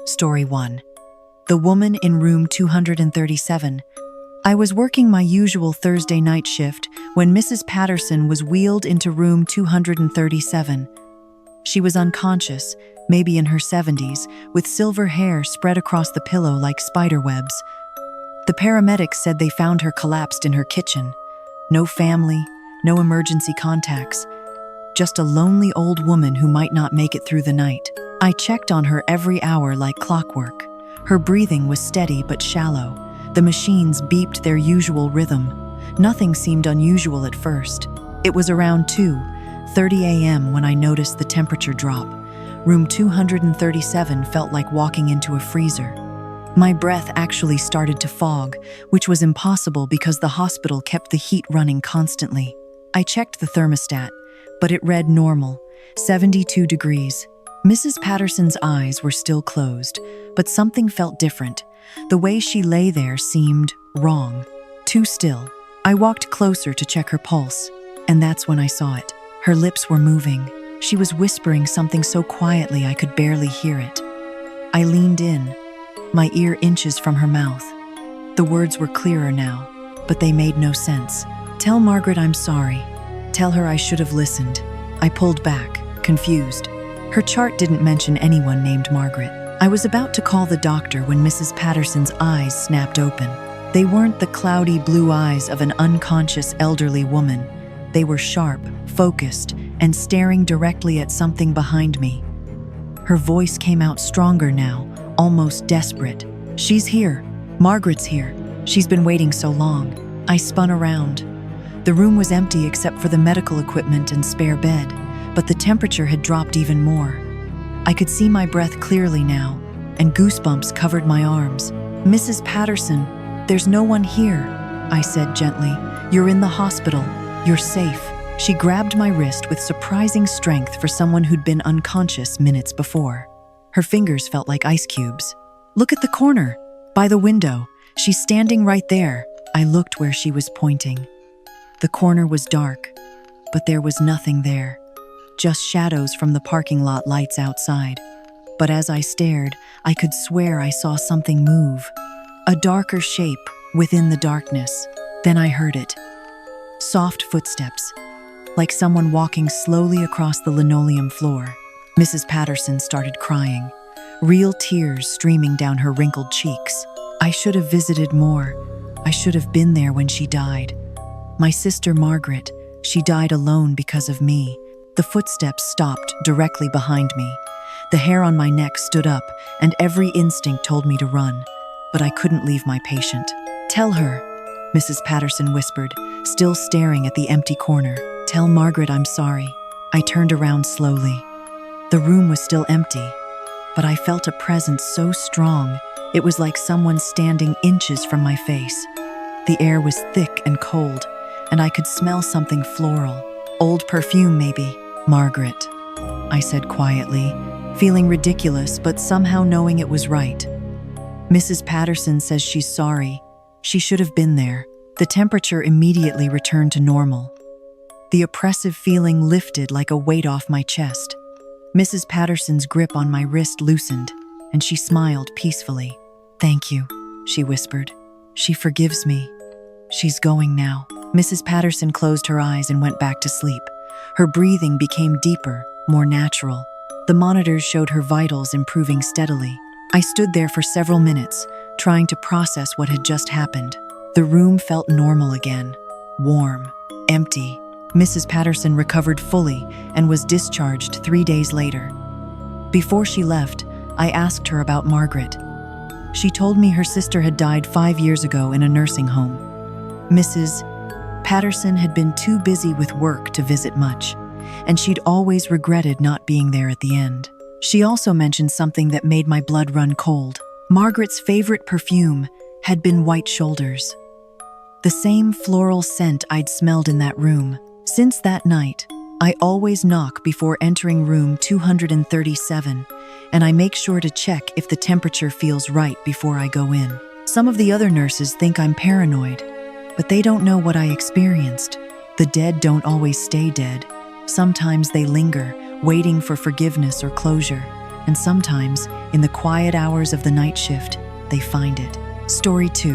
Story 1. The Woman in Room 237. I was working my usual Thursday night shift when Mrs. Patterson was wheeled into room 237. She was unconscious, maybe in her 70s, with silver hair spread across the pillow like spider webs. The paramedics said they found her collapsed in her kitchen. No family, no emergency contacts. Just a lonely old woman who might not make it through the night. I checked on her every hour like clockwork. Her breathing was steady but shallow. The machines beeped their usual rhythm. Nothing seemed unusual at first. It was around 2:30 a.m. when I noticed the temperature drop. Room 237 felt like walking into a freezer. My breath actually started to fog, which was impossible because the hospital kept the heat running constantly. I checked the thermostat, but it read normal, 72 degrees. Mrs. Patterson's eyes were still closed, but something felt different. The way she lay there seemed wrong, too still. I walked closer to check her pulse, and that's when I saw it. Her lips were moving. She was whispering something so quietly I could barely hear it. I leaned in, my ear inches from her mouth. The words were clearer now, but they made no sense. "Tell Margaret I'm sorry. Tell her I should have listened." I pulled back, confused. Her chart didn't mention anyone named Margaret. I was about to call the doctor when Mrs. Patterson's eyes snapped open. They weren't the cloudy blue eyes of an unconscious elderly woman. They were sharp, focused, and staring directly at something behind me. Her voice came out stronger now, almost desperate. "She's here. Margaret's here. She's been waiting so long." I spun around. The room was empty except for the medical equipment and spare bed, but the temperature had dropped even more. I could see my breath clearly now, and goosebumps covered my arms. "Mrs. Patterson, there's no one here," I said gently. "You're in the hospital. You're safe." She grabbed my wrist with surprising strength for someone who'd been unconscious minutes before. Her fingers felt like ice cubes. "Look at the corner, by the window. She's standing right there." I looked where she was pointing. The corner was dark, but there was nothing there. Just shadows from the parking lot lights outside. But as I stared, I could swear I saw something move. A darker shape within the darkness. Then I heard it. Soft footsteps, like someone walking slowly across the linoleum floor. Mrs. Patterson started crying, real tears streaming down her wrinkled cheeks. "I should have visited more. I should have been there when she died. My sister Margaret, she died alone because of me." The footsteps stopped directly behind me. The hair on my neck stood up, and every instinct told me to run, but I couldn't leave my patient. "Tell her," Mrs. Patterson whispered, still staring at the empty corner. "Tell Margaret I'm sorry." I turned around slowly. The room was still empty, but I felt a presence so strong, it was like someone standing inches from my face. The air was thick and cold, and I could smell something floral. Old perfume, maybe. "Margaret," I said quietly, feeling ridiculous but somehow knowing it was right. "Mrs. Patterson says she's sorry. She should have been there." The temperature immediately returned to normal. The oppressive feeling lifted like a weight off my chest. Mrs. Patterson's grip on my wrist loosened, and she smiled peacefully. "Thank you," she whispered. "She forgives me. She's going now." Mrs. Patterson closed her eyes and went back to sleep. Her breathing became deeper, more natural. The monitors showed her vitals improving steadily. I stood there for several minutes, trying to process what had just happened. The room felt normal again, warm, empty. Mrs. Patterson recovered fully and was discharged 3 days later. Before she left, I asked her about Margaret. She told me her sister had died 5 years ago in a nursing home. Mrs. Patterson had been too busy with work to visit much, and she'd always regretted not being there at the end. She also mentioned something that made my blood run cold. Margaret's favorite perfume had been White Shoulders, the same floral scent I'd smelled in that room. Since that night, I always knock before entering room 237, and I make sure to check if the temperature feels right before I go in. Some of the other nurses think I'm paranoid, but they don't know what I experienced. The dead don't always stay dead. Sometimes they linger, waiting for forgiveness or closure, and sometimes, in the quiet hours of the night shift, they find it. Story 2.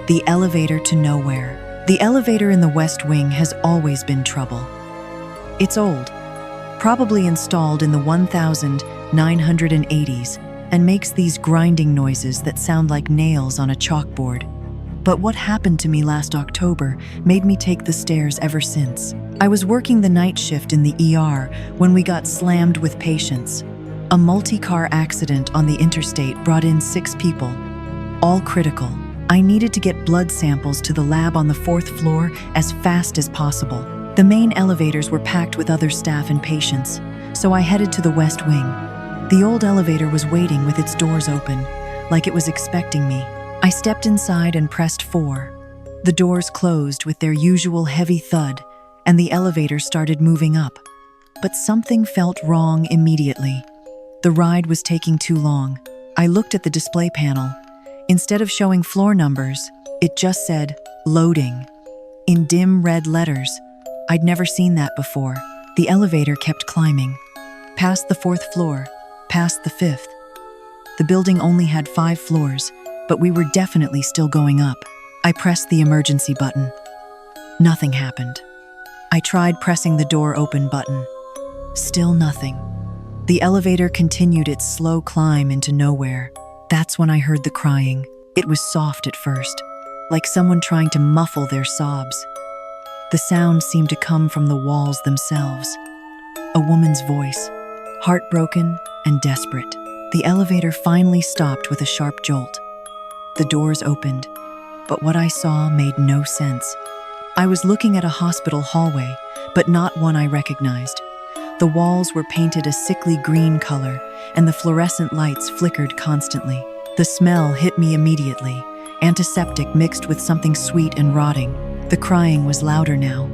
The elevator to nowhere. The elevator in the West Wing has always been trouble. It's old, probably installed in the 1980s, and makes these grinding noises that sound like nails on a chalkboard. But what happened to me last October made me take the stairs ever since. I was working the night shift in the ER when we got slammed with patients. A multi-car accident on the interstate brought in 6 people, all critical. I needed to get blood samples to the lab on the 4th floor as fast as possible. The main elevators were packed with other staff and patients, so I headed to the West Wing. The old elevator was waiting with its doors open, like it was expecting me. I stepped inside and pressed 4. The doors closed with their usual heavy thud, and the elevator started moving up. But something felt wrong immediately. The ride was taking too long. I looked at the display panel. Instead of showing floor numbers, it just said, "Loading," in dim red letters. I'd never seen that before. The elevator kept climbing. Past the 4th floor, past the 5th. The building only had 5 floors, but we were definitely still going up. I pressed the emergency button. Nothing happened. I tried pressing the door open button. Still nothing. The elevator continued its slow climb into nowhere. That's when I heard the crying. It was soft at first, like someone trying to muffle their sobs. The sound seemed to come from the walls themselves. A woman's voice, heartbroken and desperate. The elevator finally stopped with a sharp jolt. The doors opened, but what I saw made no sense. I was looking at a hospital hallway, but not one I recognized. The walls were painted a sickly green color, and the fluorescent lights flickered constantly. The smell hit me immediately, antiseptic mixed with something sweet and rotting. The crying was louder now.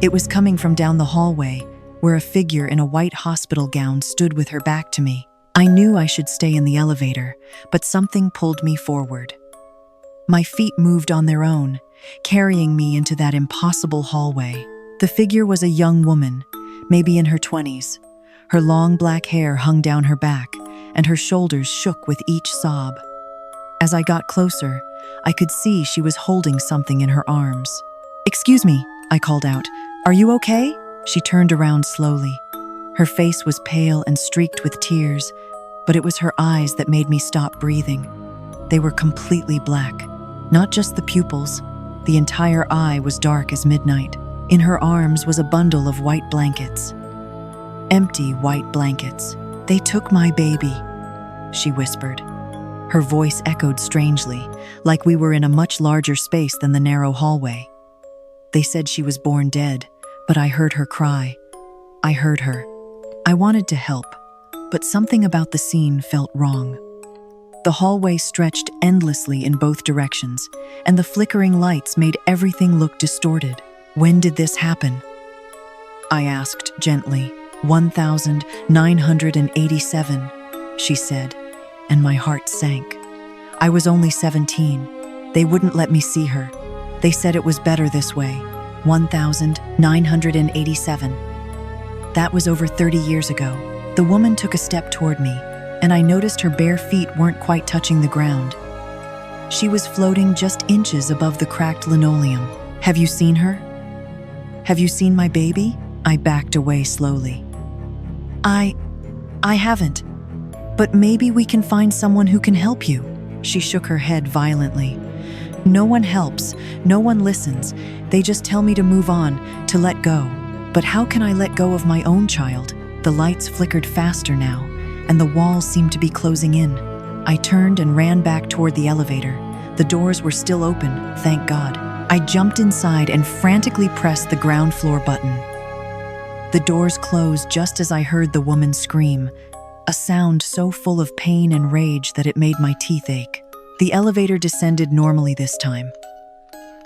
It was coming from down the hallway, where a figure in a white hospital gown stood with her back to me. I knew I should stay in the elevator, but something pulled me forward. My feet moved on their own, carrying me into that impossible hallway. The figure was a young woman, maybe in her 20s. Her long black hair hung down her back, and her shoulders shook with each sob. As I got closer, I could see she was holding something in her arms. "Excuse me," I called out. "Are you okay?" She turned around slowly. Her face was pale and streaked with tears, but it was her eyes that made me stop breathing. They were completely black. Not just the pupils, the entire eye was dark as midnight. In her arms was a bundle of white blankets. Empty white blankets. "They took my baby," she whispered. Her voice echoed strangely, like we were in a much larger space than the narrow hallway. "They said she was born dead, but I heard her cry. I heard her. I wanted to help, but something about the scene felt wrong." The hallway stretched endlessly in both directions, and the flickering lights made everything look distorted. "When did this happen?" I asked gently. 1987, she said, and my heart sank. I was only 17. They wouldn't let me see her. They said it was better this way. 1987. That was over 30 years ago. The woman took a step toward me, and I noticed her bare feet weren't quite touching the ground. She was floating just inches above the cracked linoleum. "Have you seen her? Have you seen my baby?" I backed away slowly. I haven't. But maybe we can find someone who can help you." She shook her head violently. "No one helps, no one listens. They just tell me to move on, to let go. But how can I let go of my own child?" The lights flickered faster now, and the walls seemed to be closing in. I turned and ran back toward the elevator. The doors were still open, thank God. I jumped inside and frantically pressed the ground floor button. The doors closed just as I heard the woman scream, a sound so full of pain and rage that it made my teeth ache. The elevator descended normally this time.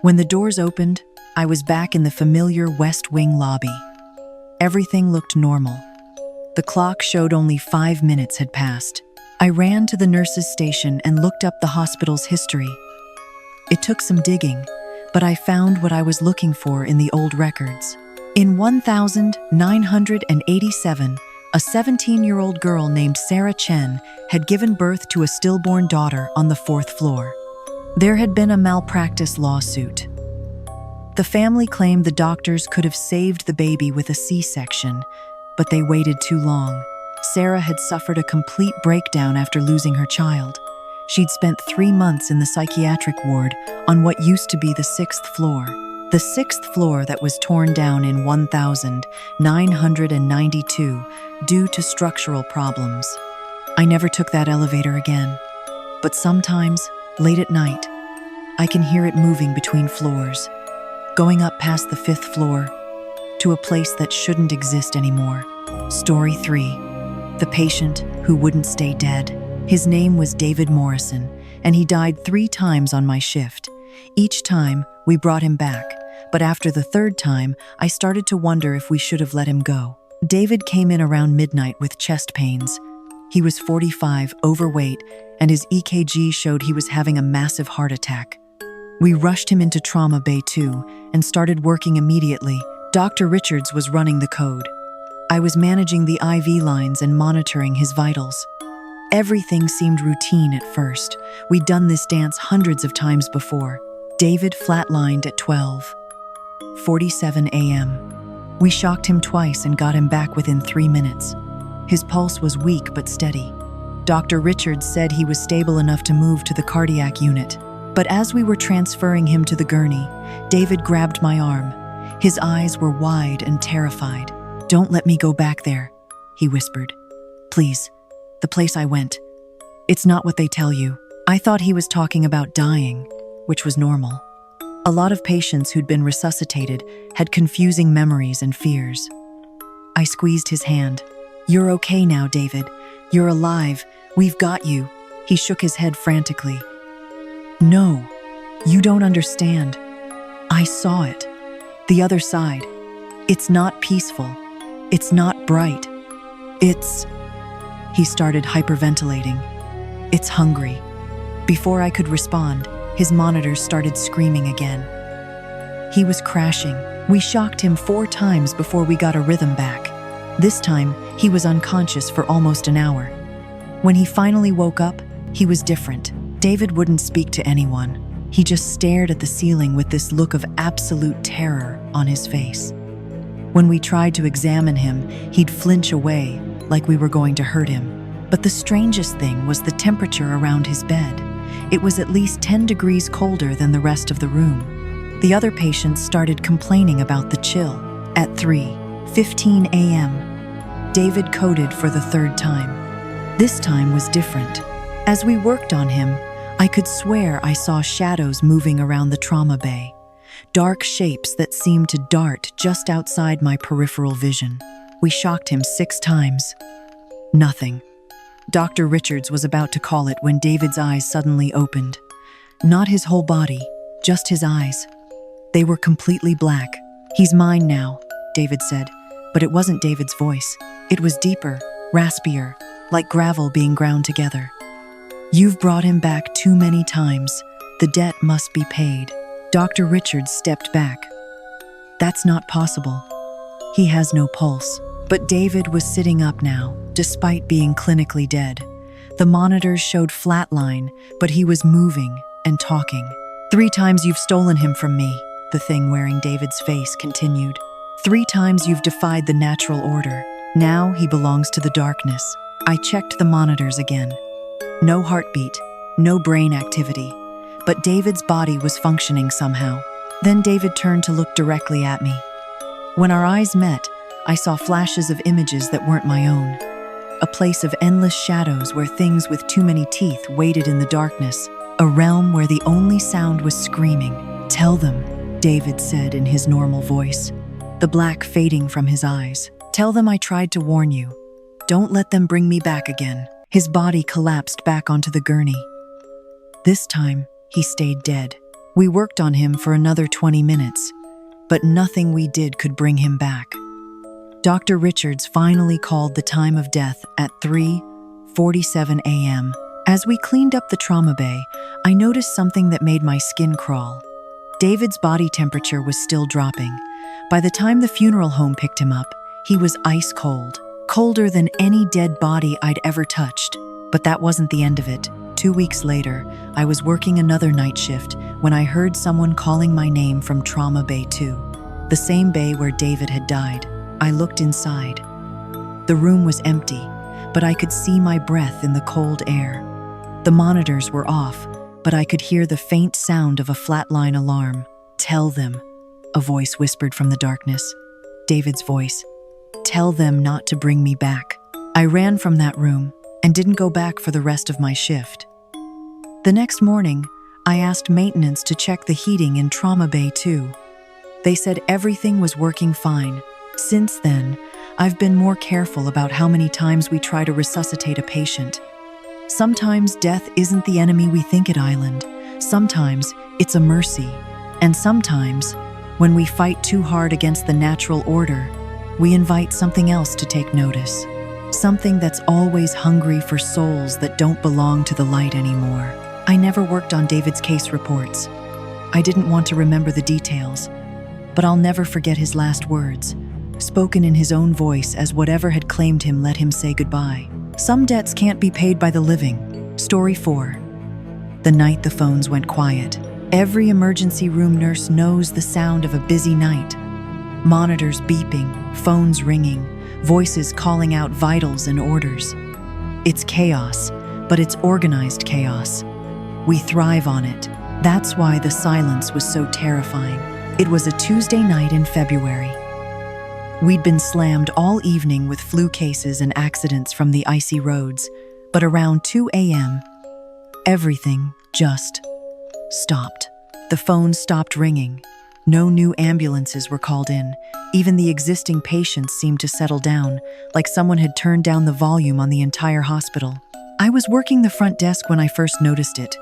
When the doors opened, I was back in the familiar West Wing lobby. Everything looked normal. The clock showed only 5 minutes had passed. I ran to the nurse's station and looked up the hospital's history. It took some digging, but I found what I was looking for in the old records. In 1987, A 17-year-old girl named Sarah Chen had given birth to a stillborn daughter on the 4th floor. There had been a malpractice lawsuit. The family claimed the doctors could have saved the baby with a C-section, but they waited too long. Sarah had suffered a complete breakdown after losing her child. She'd spent 3 months in the psychiatric ward on what used to be the 6th floor. The 6th floor that was torn down in 1992 due to structural problems. I never took that elevator again. But sometimes, late at night, I can hear it moving between floors, going up past the 5th floor to a place that shouldn't exist anymore. Story 3. The patient who wouldn't stay dead. His name was David Morrison, and he died 3 times on my shift. Each time, we brought him back, but after the 3rd time, I started to wonder if we should have let him go. David came in around midnight with chest pains. He was 45, overweight, and his EKG showed he was having a massive heart attack. We rushed him into Trauma Bay 2 and started working immediately. Dr. Richards was running the code. I was managing the IV lines and monitoring his vitals. Everything seemed routine at first. We'd done this dance hundreds of times before. David flatlined at 12:47 a.m. We shocked him twice and got him back within 3 minutes. His pulse was weak but steady. Dr. Richards said he was stable enough to move to the cardiac unit. But as we were transferring him to the gurney, David grabbed my arm. His eyes were wide and terrified. "Don't let me go back there," he whispered. "Please, the place I went. It's not what they tell you." I thought he was talking about dying, which was normal. A lot of patients who'd been resuscitated had confusing memories and fears. I squeezed his hand. "You're okay now, David. You're alive. We've got you." He shook his head frantically. "No, you don't understand. I saw it. The other side. It's not peaceful. It's not bright. It's..." He started hyperventilating. "It's hungry." Before I could respond, his monitors started screaming again. He was crashing. We shocked him 4 times before we got a rhythm back. This time, he was unconscious for almost an hour. When he finally woke up, he was different. David wouldn't speak to anyone. He just stared at the ceiling with this look of absolute terror on his face. When we tried to examine him, he'd flinch away, like we were going to hurt him. But the strangest thing was the temperature around his bed. It was at least 10 degrees colder than the rest of the room. The other patients started complaining about the chill. At 3:15 a.m., David coded for the 3rd time. This time was different. As we worked on him, I could swear I saw shadows moving around the trauma bay, dark shapes that seemed to dart just outside my peripheral vision. We shocked him 6 times. Nothing. Dr. Richards was about to call it when David's eyes suddenly opened. Not his whole body, just his eyes. They were completely black. "He's mine now," David said. But it wasn't David's voice. It was deeper, raspier, like gravel being ground together. "You've brought him back too many times. The debt must be paid." Dr. Richards stepped back. "That's not possible. He has no pulse." But David was sitting up now, despite being clinically dead. The monitors showed flatline, but he was moving and talking. "3 times you've stolen him from me," the thing wearing David's face continued. "3 times you've defied the natural order. Now he belongs to the darkness." I checked the monitors again. No heartbeat, no brain activity, but David's body was functioning somehow. Then David turned to look directly at me. When our eyes met, I saw flashes of images that weren't my own. A place of endless shadows where things with too many teeth waited in the darkness. A realm where the only sound was screaming. "Tell them," David said in his normal voice, the black fading from his eyes. "Tell them I tried to warn you. Don't let them bring me back again." His body collapsed back onto the gurney. This time, he stayed dead. We worked on him for another 20 minutes, but nothing we did could bring him back. Dr. Richards finally called the time of death at 3:47 a.m. As we cleaned up the trauma bay, I noticed something that made my skin crawl. David's body temperature was still dropping. By the time the funeral home picked him up, he was ice cold, colder than any dead body I'd ever touched. But that wasn't the end of it. 2 weeks later, I was working another night shift when I heard someone calling my name from Trauma Bay 2, the same bay where David had died. I looked inside. The room was empty, but I could see my breath in the cold air. The monitors were off, but I could hear the faint sound of a flatline alarm. "Tell them," a voice whispered from the darkness. David's voice. "Tell them not to bring me back." I ran from that room and didn't go back for the rest of my shift. The next morning, I asked maintenance to check the heating in Trauma Bay 2. They said everything was working fine. Since then, I've been more careful about how many times we try to resuscitate a patient. Sometimes death isn't the enemy we think it, Island. Sometimes it's a mercy. And sometimes, when we fight too hard against the natural order, we invite something else to take notice. Something that's always hungry for souls that don't belong to the light anymore. I never worked on David's case reports. I didn't want to remember the details, but I'll never forget his last words, spoken in his own voice as whatever had claimed him let him say goodbye. Some debts can't be paid by the living. Story 4. The night the phones went quiet. Every emergency room nurse knows the sound of a busy night. Monitors beeping, phones ringing, voices calling out vitals and orders. It's chaos, but it's organized chaos. We thrive on it. That's why the silence was so terrifying. It was a Tuesday night in February. We'd been slammed all evening with flu cases and accidents from the icy roads, but around 2 a.m., everything just stopped. The phone stopped ringing. No new ambulances were called in. Even the existing patients seemed to settle down, like someone had turned down the volume on the entire hospital. I was working the front desk when I first noticed it.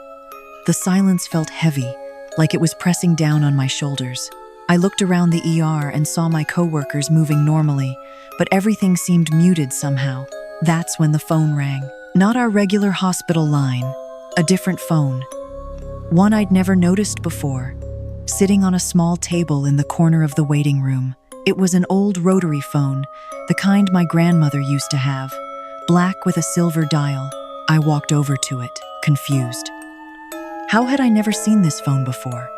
The silence felt heavy, like it was pressing down on my shoulders. I looked around the ER and saw my coworkers moving normally, but everything seemed muted somehow. That's when the phone rang. Not our regular hospital line, a different phone. One I'd never noticed before, sitting on a small table in the corner of the waiting room. It was an old rotary phone, the kind my grandmother used to have, black with a silver dial. I walked over to it, confused. How had I never seen this phone before?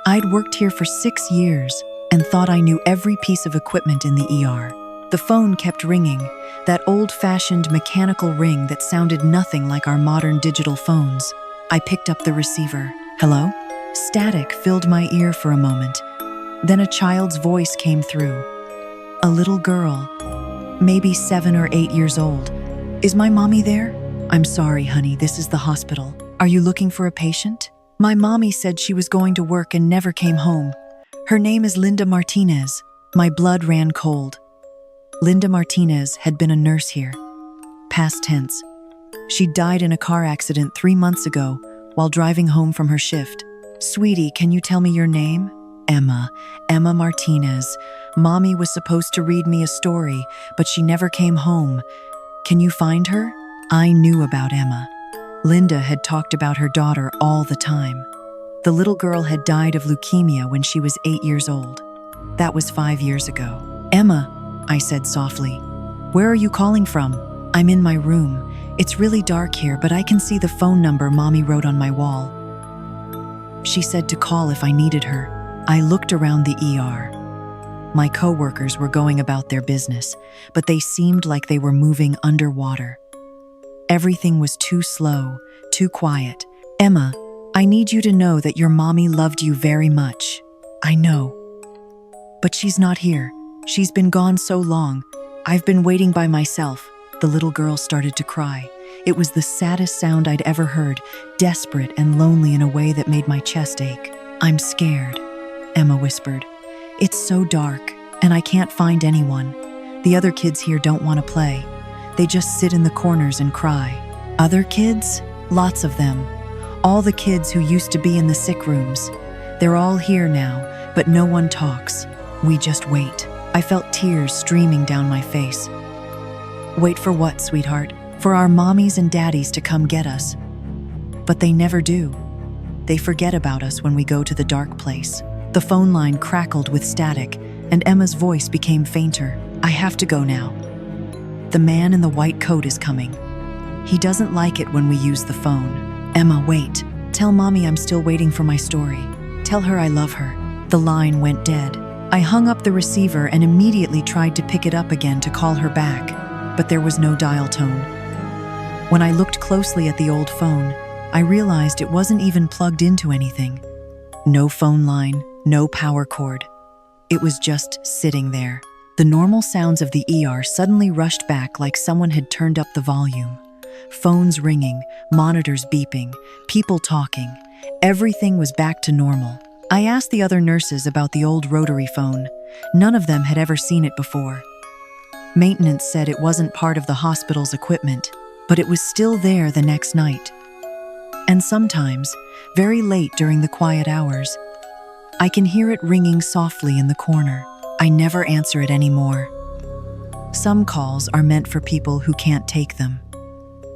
I'd worked here for 6 years and thought I knew every piece of equipment in the ER. The phone kept ringing, that old-fashioned mechanical ring that sounded nothing like our modern digital phones. I picked up the receiver. "Hello?" Static filled my ear for a moment. Then a child's voice came through. A little girl, maybe 7 or 8 years old. "Is my mommy there?" "I'm sorry, honey, this is the hospital. Are you looking for a patient?" My mommy said she was going to work and never came home. Her name is Linda Martinez. My blood ran cold. Linda Martinez had been a nurse here. Past tense. She died in a car accident 3 months ago while driving home from her shift. "Sweetie, can you tell me your name?" "Emma. Emma Martinez. Mommy was supposed to read me a story, but she never came home. Can you find her?" I knew about Emma. Linda had talked about her daughter all the time. The little girl had died of leukemia when she was 8 years old. That was 5 years ago. "Emma," I said softly, "where are you calling from?" "I'm in my room. It's really dark here, but I can see the phone number Mommy wrote on my wall. She said to call if I needed her." I looked around the ER. My coworkers were going about their business, but they seemed like they were moving underwater. Everything was too slow, too quiet. "Emma, I need you to know that your mommy loved you very much." "I know. But she's not here. She's been gone so long. I've been waiting by myself." The little girl started to cry. It was the saddest sound I'd ever heard, desperate and lonely in a way that made my chest ache. "I'm scared," Emma whispered. "It's so dark, and I can't find anyone. The other kids here don't want to play. They just sit in the corners and cry." "Other kids?" "Lots of them. All the kids who used to be in the sick rooms. They're all here now, but no one talks. We just wait." I felt tears streaming down my face. "Wait for what, sweetheart?" "For our mommies and daddies to come get us." But they never do. They forget about us when we go to the dark place. The phone line crackled with static, and Emma's voice became fainter. "I have to go now." The man in the white coat is coming. He doesn't like it when we use the phone. Emma, wait. Tell Mommy I'm still waiting for my story. Tell her I love her. The line went dead. I hung up the receiver and immediately tried to pick it up again to call her back, but there was no dial tone. When I looked closely at the old phone, I realized it wasn't even plugged into anything. No phone line, no power cord. It was just sitting there. The normal sounds of the ER suddenly rushed back like someone had turned up the volume. Phones ringing, monitors beeping, people talking. Everything was back to normal. I asked the other nurses about the old rotary phone. None of them had ever seen it before. Maintenance said it wasn't part of the hospital's equipment, but it was still there the next night. And sometimes, very late during the quiet hours, I can hear it ringing softly in the corner. I never answer it anymore. Some calls are meant for people who can't take them.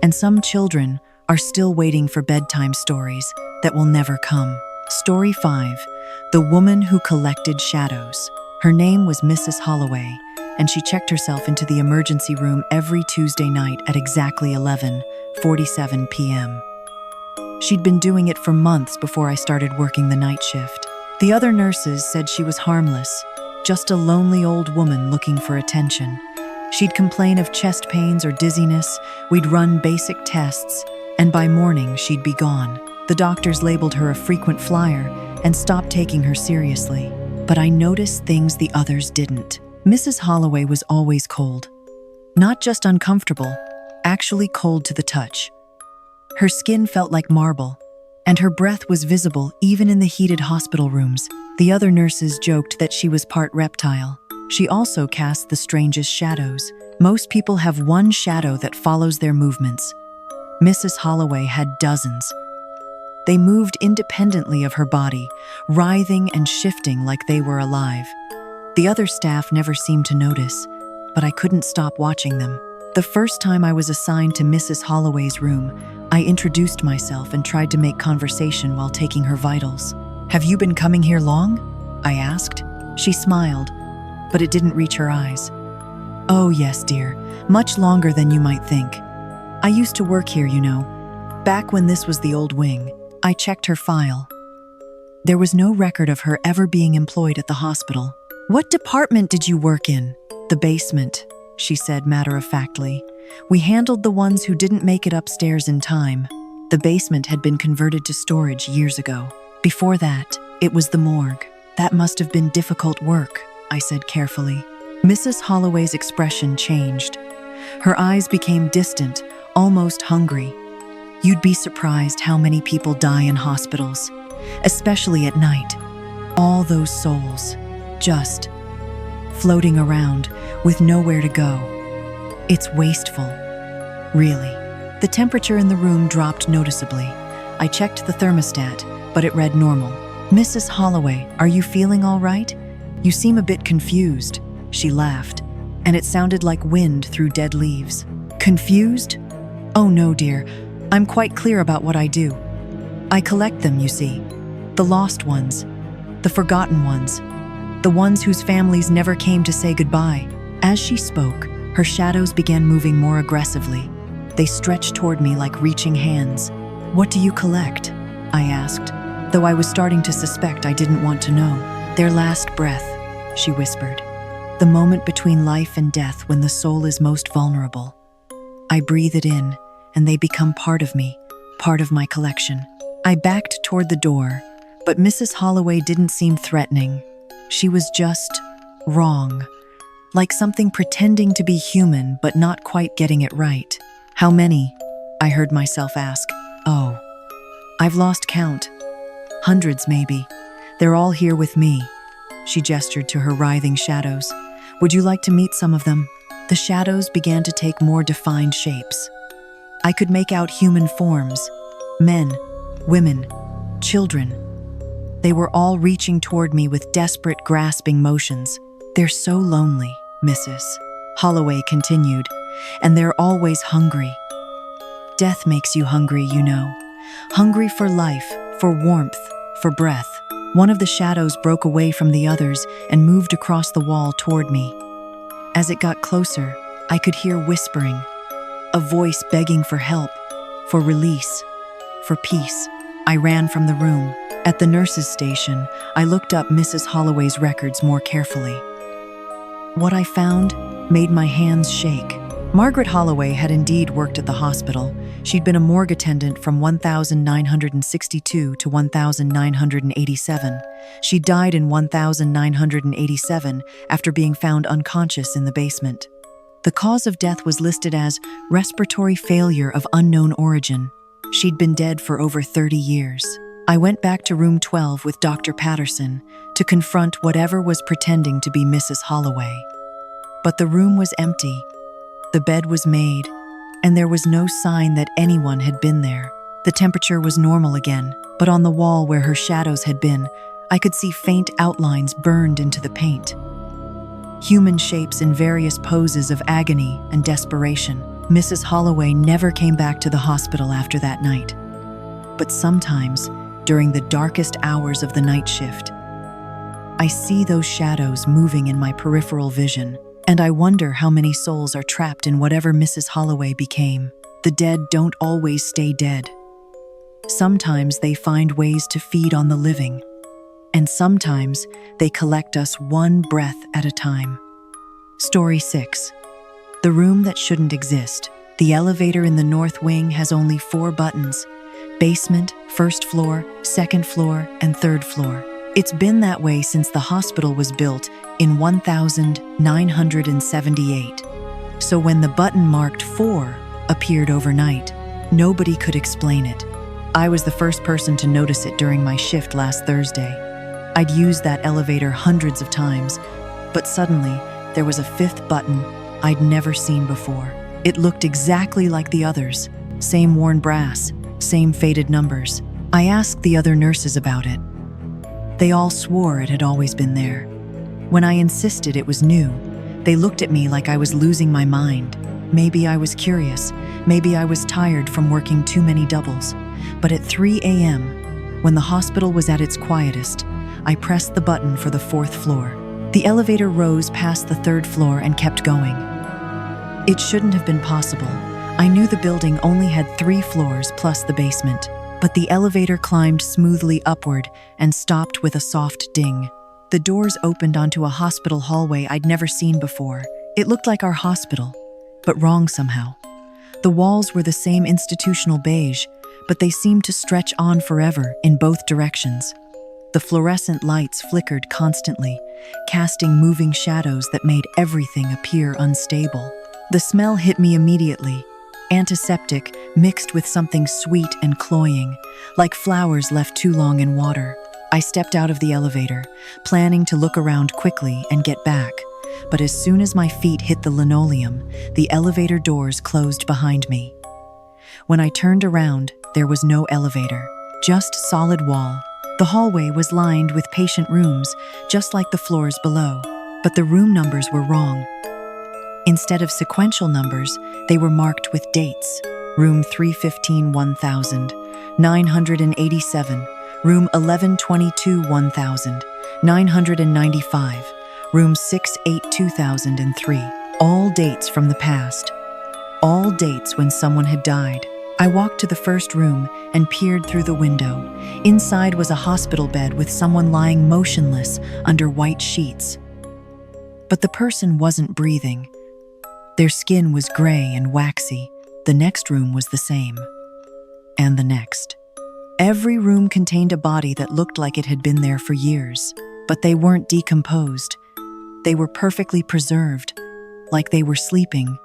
And some children are still waiting for bedtime stories that will never come. Story 5. The Woman Who Collected Shadows. Her name was Mrs. Holloway, and she checked herself into the emergency room every Tuesday night at exactly 11:47 p.m. She'd been doing it for months before I started working the night shift. The other nurses said she was harmless, just a lonely old woman looking for attention. She'd complain of chest pains or dizziness, we'd run basic tests, and by morning she'd be gone. The doctors labeled her a frequent flyer and stopped taking her seriously. But I noticed things the others didn't. Mrs. Holloway was always cold. Not just uncomfortable, actually cold to the touch. Her skin felt like marble, and her breath was visible even in the heated hospital rooms. The other nurses joked that she was part reptile. She also cast the strangest shadows. Most people have one shadow that follows their movements. Mrs. Holloway had dozens. They moved independently of her body, writhing and shifting like they were alive. The other staff never seemed to notice, but I couldn't stop watching them. The first time I was assigned to Mrs. Holloway's room, I introduced myself and tried to make conversation while taking her vitals. "Have you been coming here long?" I asked. She smiled, but it didn't reach her eyes. "Oh yes, dear, much longer than you might think. I used to work here, you know, back when this was the old wing." I checked her file. There was no record of her ever being employed at the hospital. "What department did you work in?" "The basement," she said matter-of-factly. "We handled the ones who didn't make it upstairs in time." The basement had been converted to storage years ago. Before that, it was the morgue. "That must have been difficult work," I said carefully. Mrs. Holloway's expression changed. Her eyes became distant, almost hungry. "You'd be surprised how many people die in hospitals, especially at night. All those souls, just floating around with nowhere to go. It's wasteful, really." The temperature in the room dropped noticeably. I checked the thermostat, but it read normal. "Mrs. Holloway, are you feeling all right? You seem a bit confused." She laughed, and it sounded like wind through dead leaves. "Confused? Oh no, dear. I'm quite clear about what I do. I collect them, you see. The lost ones, the forgotten ones, the ones whose families never came to say goodbye." As she spoke, her shadows began moving more aggressively. They stretched toward me like reaching hands. "What do you collect?" I asked, though I was starting to suspect I didn't want to know. "Their last breath," she whispered. "The moment between life and death when the soul is most vulnerable. I breathe it in, and they become part of me, part of my collection." I backed toward the door, but Mrs. Holloway didn't seem threatening. She was just wrong, like something pretending to be human but not quite getting it right. "How many?" I heard myself ask. "Oh, I've lost count. Hundreds, maybe. They're all here with me." She gestured to her writhing shadows. "Would you like to meet some of them?" The shadows began to take more defined shapes. I could make out human forms, men, women, children. They were all reaching toward me with desperate, grasping motions. "They're so lonely, Mrs. Holloway continued, "and they're always hungry. Death makes you hungry, you know. Hungry for life, for warmth, for breath." One of the shadows broke away from the others and moved across the wall toward me. As it got closer, I could hear whispering, a voice begging for help, for release, for peace. I ran from the room. At the nurse's station, I looked up Mrs. Holloway's records more carefully. What I found made my hands shake. Margaret Holloway had indeed worked at the hospital. She'd been a morgue attendant from 1962 to 1987. She died in 1987 after being found unconscious in the basement. The cause of death was listed as respiratory failure of unknown origin. She'd been dead for over 30 years. I went back to room 12 with Dr. Patterson to confront whatever was pretending to be Mrs. Holloway. But the room was empty. The bed was made, and there was no sign that anyone had been there. The temperature was normal again, but on the wall where her shadows had been, I could see faint outlines burned into the paint. Human shapes in various poses of agony and desperation. Mrs. Holloway never came back to the hospital after that night. But sometimes, during the darkest hours of the night shift, I see those shadows moving in my peripheral vision, and I wonder how many souls are trapped in whatever Mrs. Holloway became. The dead don't always stay dead. Sometimes they find ways to feed on the living, and sometimes they collect us one breath at a time. Story 6. The room that shouldn't exist. The elevator in the north wing has only 4 buttons: basement, first floor, second floor, and third floor. It's been that way since the hospital was built in 1978. So when the button marked 4 appeared overnight, nobody could explain it. I was the first person to notice it during my shift last Thursday. I'd used that elevator hundreds of times, but suddenly there was a 5th button I'd never seen before. It looked exactly like the others, same worn brass, same faded numbers. I asked the other nurses about it. They all swore it had always been there. When I insisted it was new, they looked at me like I was losing my mind. Maybe I was curious, maybe I was tired from working too many doubles. But at 3 a.m., when the hospital was at its quietest, I pressed the button for the 4th floor. The elevator rose past the 3rd floor and kept going. It shouldn't have been possible. I knew the building only had 3 floors plus the basement, but the elevator climbed smoothly upward and stopped with a soft ding. The doors opened onto a hospital hallway I'd never seen before. It looked like our hospital, but wrong somehow. The walls were the same institutional beige, but they seemed to stretch on forever in both directions. The fluorescent lights flickered constantly, casting moving shadows that made everything appear unstable. The smell hit me immediately, antiseptic mixed with something sweet and cloying, like flowers left too long in water. I stepped out of the elevator, planning to look around quickly and get back, but as soon as my feet hit the linoleum, the elevator doors closed behind me. When I turned around, there was no elevator, just solid wall. The hallway was lined with patient rooms, just like the floors below, but the room numbers were wrong. Instead of sequential numbers, they were marked with dates. Room 315 1000, 987, room 1122 1000, 995, room 68 2003. All dates from the past. All dates when someone had died. I walked to the first room and peered through the window. Inside was a hospital bed with someone lying motionless under white sheets. But the person wasn't breathing. Their skin was gray and waxy. The next room was the same. And the next. Every room contained a body that looked like it had been there for years, but they weren't decomposed. They were perfectly preserved, like they were sleeping,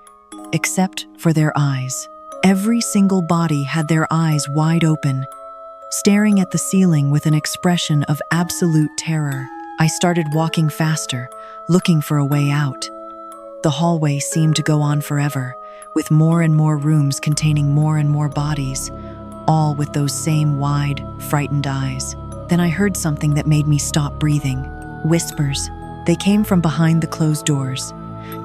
except for their eyes. Every single body had their eyes wide open, staring at the ceiling with an expression of absolute terror. I started walking faster, looking for a way out. The hallway seemed to go on forever, with more and more rooms containing more and more bodies, all with those same wide, frightened eyes. Then I heard something that made me stop breathing. Whispers. They came from behind the closed doors.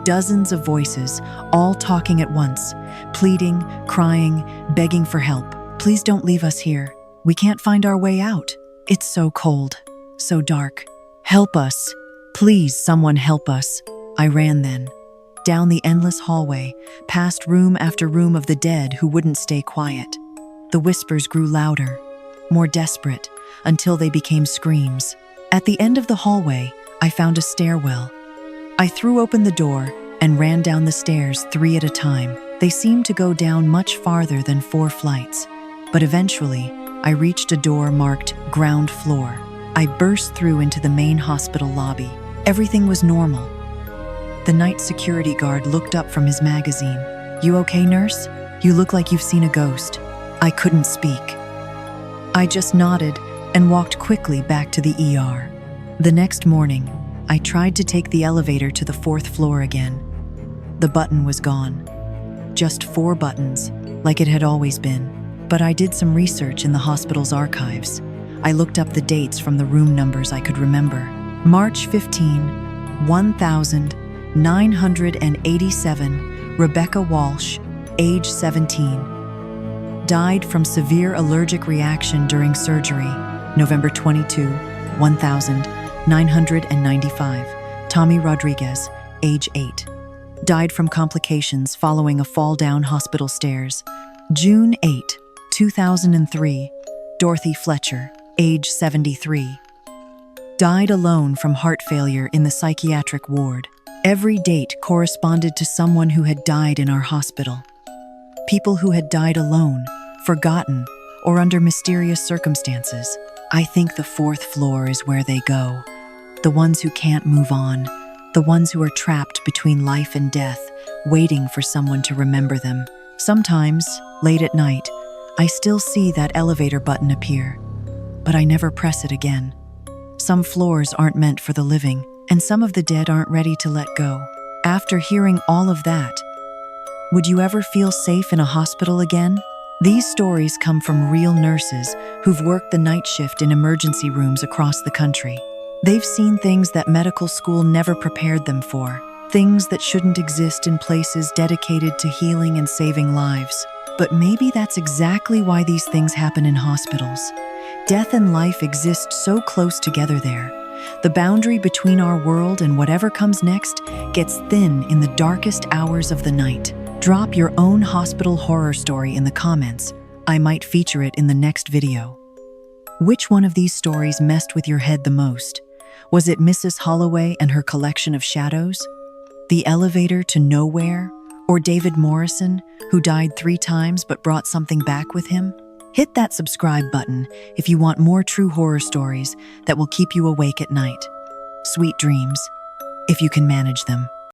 Dozens of voices, all talking at once, pleading, crying, begging for help. Please don't leave us here. We can't find our way out. It's so cold, so dark. Help us. Please, someone help us. I ran then. down the endless hallway, past room after room of the dead who wouldn't stay quiet. The whispers grew louder, more desperate, until they became screams. At the end of the hallway, I found a stairwell. I threw open the door and ran down the stairs 3 at a time. They seemed to go down much farther than 4 flights, but eventually, I reached a door marked ground floor. I burst through into the main hospital lobby. Everything was normal. The night security guard looked up from his magazine. "You okay, nurse? You look like you've seen a ghost." I couldn't speak. I just nodded and walked quickly back to the ER. The next morning, I tried to take the elevator to the 4th floor again. The button was gone. Just 4 buttons, like it had always been. But I did some research in the hospital's archives. I looked up the dates from the room numbers I could remember. March 15, 1987, Rebecca Walsh, age 17. Died from severe allergic reaction during surgery. November 22, 1995, Tommy Rodriguez, age 8. Died from complications following a fall down hospital stairs. June 8, 2003, Dorothy Fletcher, age 73. Died alone from heart failure in the psychiatric ward. Every date corresponded to someone who had died in our hospital. People who had died alone, forgotten, or under mysterious circumstances. I think the 4th floor is where they go. The ones who can't move on, the ones who are trapped between life and death, waiting for someone to remember them. Sometimes, late at night, I still see that elevator button appear, but I never press it again. Some floors aren't meant for the living, and some of the dead aren't ready to let go. After hearing all of that, would you ever feel safe in a hospital again? These stories come from real nurses who've worked the night shift in emergency rooms across the country. They've seen things that medical school never prepared them for, things that shouldn't exist in places dedicated to healing and saving lives. But maybe that's exactly why these things happen in hospitals. Death and life exist so close together there. The boundary between our world and whatever comes next gets thin in the darkest hours of the night. Drop your own hospital horror story in the comments. I might feature it in the next video. Which one of these stories messed with your head the most? Was it Mrs. Holloway and her collection of shadows? The elevator to nowhere? Or David Morrison, who died 3 times but brought something back with him? Hit that subscribe button if you want more true horror stories that will keep you awake at night. Sweet dreams, if you can manage them.